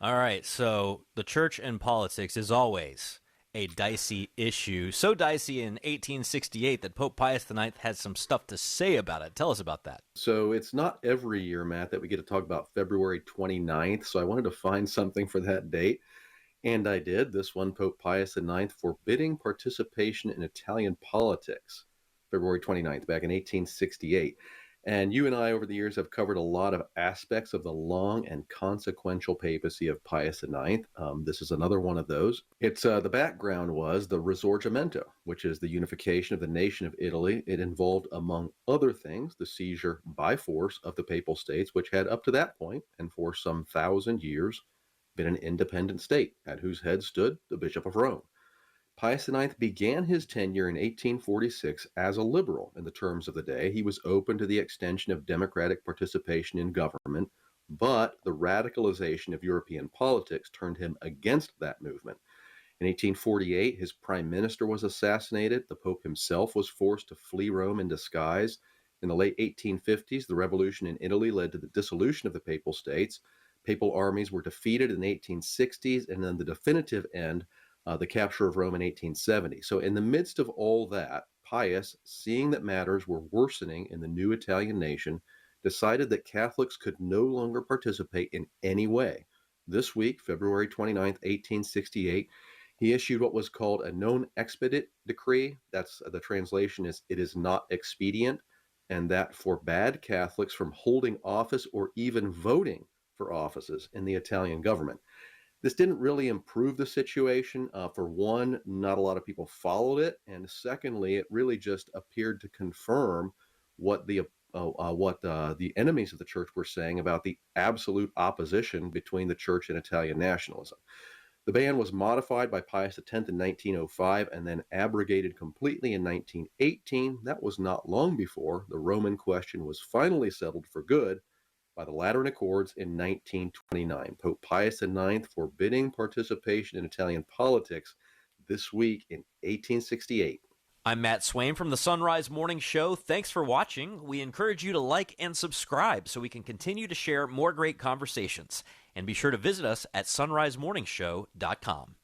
All right, so the church and politics is always a dicey issue. So dicey in 1868 that Pope Pius IX had some stuff to say about it. Tell us about that. So it's not every year, Matt, that we get to talk about February 29th. So I wanted to find something for that date. And I did. This one, Pope Pius IX forbidding participation in Italian politics, February 29th, back in 1868. And you and I, over the years, have covered a lot of aspects of the long and consequential papacy of Pius IX. This is another one of those. It's the background was the Risorgimento, which is the unification of the nation of Italy. It involved, among other things, the seizure by force of the Papal States, which had up to that point, and for some 1,000 years, been an independent state, at whose head stood the Bishop of Rome. Pius IX began his tenure in 1846 as a liberal in the terms of the day. He was open to the extension of democratic participation in government, but the radicalization of European politics turned him against that movement. In 1848, his prime minister was assassinated. The Pope himself was forced to flee Rome in disguise. In the late 1850s, the revolution in Italy led to the dissolution of the Papal States. Papal armies were defeated in the 1860s, and then the definitive end, the capture of Rome in 1870. So, in the midst of all that, Pius, seeing that matters were worsening in the new Italian nation, decided that Catholics could no longer participate in any way. This week, February 29th, 1868, he issued what was called a non expedit decree. That's the translation is it is not expedient, and that forbade Catholics from holding office or even voting for offices in the Italian government. This didn't really improve the situation. For one, not a lot of people followed it, and secondly, it really just appeared to confirm what the enemies of the church were saying about the absolute opposition between the church and Italian nationalism. The ban was modified by Pius X in 1905 and then abrogated completely in 1918. That was not long before the Roman question was finally settled for good by the Lateran Accords in 1929. Pope Pius IX forbidding participation in Italian politics this week in 1868. I'm Matt Swain from the Sunrise Morning Show. Thanks for watching. We encourage you to like and subscribe so we can continue to share more great conversations. And be sure to visit us at sunrisemorningshow.com.